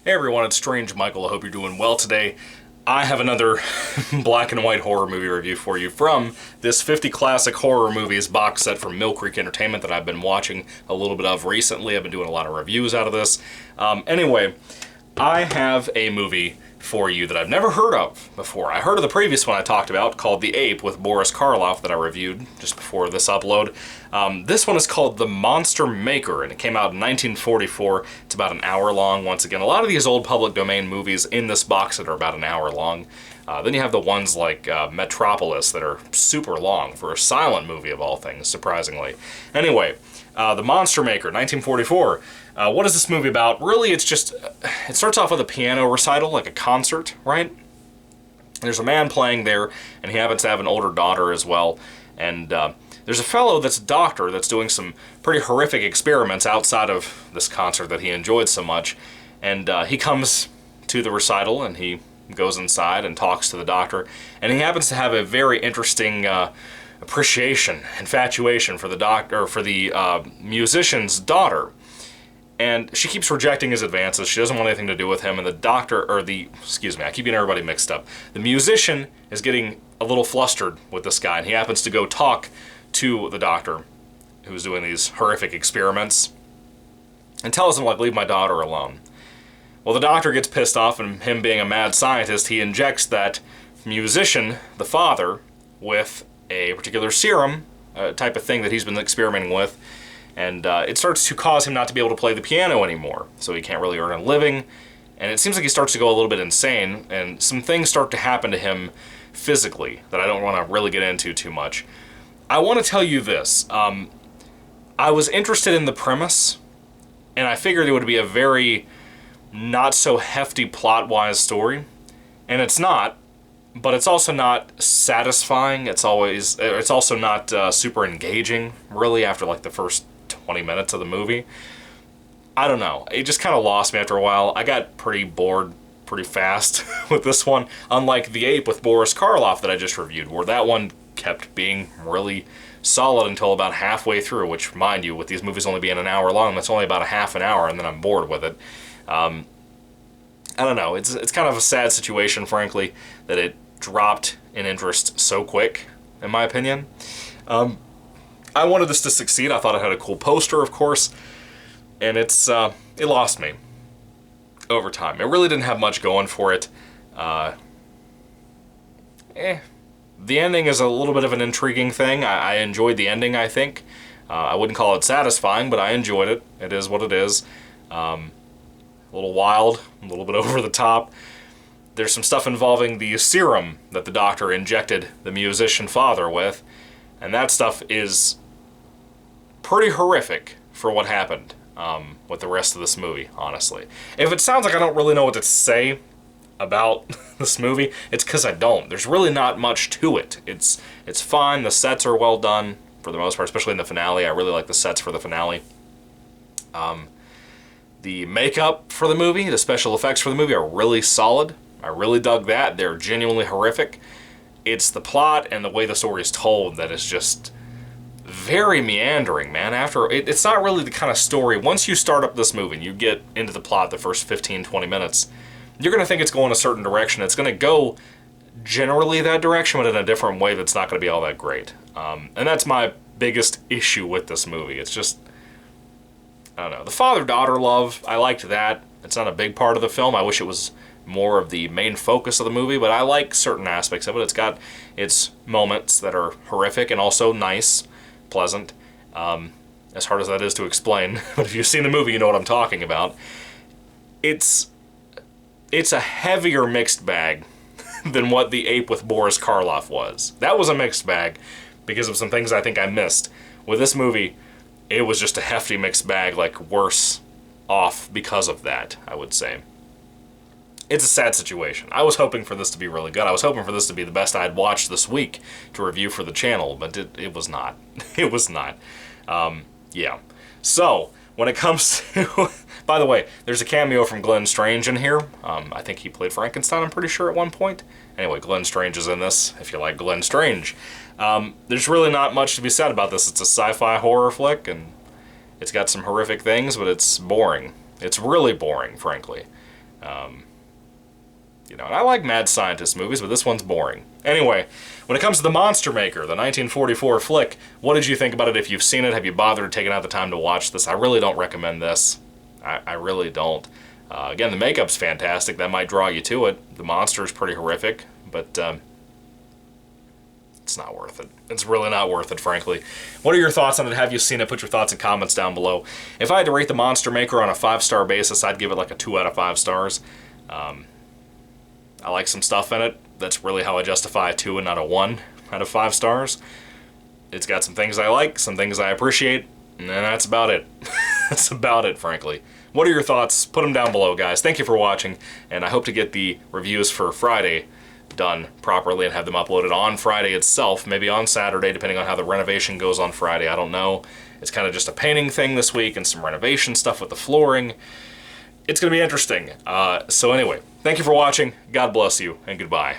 Hey everyone, it's Strange Michael. I hope you're doing well today. I have another black and white horror movie review for you from this 50 Classic Horror Movies box set from Mill Creek Entertainment that I've been watching a little bit of recently. I've been doing a lot of reviews out of this. Anyway, I have a movie for you that I've never heard of before. I heard of the previous one I talked about called The Ape with Boris Karloff that I reviewed just before this upload. This one is called The Monster Maker, and it came out in 1944. It's about an hour long. Once again, a lot of these old public domain movies in this box set are about an hour long. Then you have the ones like Metropolis that are super long for a silent movie of all things, surprisingly. Anyway, The Monster Maker, 1944. What is this movie about? Really, it's just, it starts off with a piano recital, like a concert, right? There's a man playing there, and he happens to have an older daughter as well. And there's a fellow that's a doctor that's doing some pretty horrific experiments outside of this concert that he enjoyed so much. And he comes to the recital, and he goes inside and talks to the doctor. And he happens to have a very interesting appreciation, infatuation for the doctor, for the musician's daughter. And she keeps rejecting his advances. She doesn't want anything to do with him. And the doctor, or the, excuse me, I keep getting everybody mixed up. The musician is getting a little flustered with this guy, and he happens to go talk to the doctor who's doing these horrific experiments and tells him, like, leave my daughter alone. Well, the doctor gets pissed off, and him being a mad scientist, he injects that musician, the father, with a particular serum, type of thing that he's been experimenting with. And it starts to cause him not to be able to play the piano anymore, so he can't really earn a living. And it seems like he starts to go a little bit insane, and some things start to happen to him physically that I don't want to really get into too much. I want to tell you this. I was interested in the premise, and I figured it would be a very not-so-hefty plot-wise story. And it's not, but it's also not satisfying. It's also not super engaging, really, after like the first 20 minutes of the movie. I don't know. It just kind of lost me after a while. I got pretty bored pretty fast with this one, unlike The Ape with Boris Karloff that I just reviewed, where that one kept being really solid until about halfway through, which, mind you, with these movies only being an hour long, that's only about a half an hour, and then I'm bored with it. I don't know. It's kind of a sad situation, frankly, that it dropped in interest so quick, in my opinion. I wanted this to succeed. I thought it had a cool poster, of course, and it lost me over time. It really didn't have much going for it. The ending is a little bit of an intriguing thing. I enjoyed the ending, I think. I wouldn't call it satisfying, but I enjoyed it. It is what it is. A little wild, a little bit over the top. There's some stuff involving the serum that the doctor injected the musician father with, and that stuff is pretty horrific for what happened with the rest of this movie, honestly. If it sounds like I don't really know what to say about this movie, it's because I don't. There's really not much to it. It's fine. The sets are well done for the most part, especially in the finale. I really like the sets for the finale. The makeup for the movie, the special effects for the movie are really solid. I really dug that. They're genuinely horrific. It's the plot and the way the story is told that is just very meandering, man. It's not really the kind of story. Once you start up this movie and you get into the plot the first 15-20 minutes, you're going to think it's going a certain direction. It's going to go generally that direction, but in a different way that's not going to be all that great. And that's my biggest issue with this movie. It's just, I don't know. The father-daughter love, I liked that. It's not a big part of the film. I wish it was more of the main focus of the movie, but I like certain aspects of it. It's got its moments that are horrific and also nice, pleasant, as hard as that is to explain. But if you've seen the movie, you know what I'm talking about. It's a heavier mixed bag than what The Ape with Boris Karloff was. That was a mixed bag because of some things I think I missed. With this movie, it was just a hefty mixed bag, like worse off because of that, I would say. It's a sad situation. I was hoping for this to be really good. I was hoping for this to be the best I'd watched this week to review for the channel, but it was not. It was not. Yeah. So, when it comes to... By the way, there's a cameo from Glenn Strange in here. I think he played Frankenstein, I'm pretty sure, at one point. Anyway, Glenn Strange is in this, if you like Glenn Strange. There's really not much to be said about this. It's a sci-fi horror flick, and it's got some horrific things, but it's boring. It's really boring, frankly. You know, and I like mad scientist movies, but this one's boring. Anyway, when it comes to The Monster Maker, the 1944 flick, what did you think about it? If you've seen it, have you bothered taking out the time to watch this? I really don't recommend this. I really don't. Again, the makeup's fantastic. That might draw you to it. The monster's pretty horrific, but it's not worth it. It's really not worth it, frankly. What are your thoughts on it? Have you seen it? Put your thoughts in comments down below. If I had to rate The Monster Maker on a 5-star basis, I'd give it like a 2 out of 5 stars. I like some stuff in it. That's really how I justify a 2 and not a 1 out of 5 stars. It's got some things I like, some things I appreciate, and that's about it. That's about it, frankly. What are your thoughts? Put them down below, guys. Thank you for watching, and I hope to get the reviews for Friday done properly and have them uploaded on Friday itself, maybe on Saturday, depending on how the renovation goes on Friday. I don't know. It's kind of just a painting thing this week and some renovation stuff with the flooring. It's going to be interesting. So anyway, thank you for watching. God bless you, and goodbye.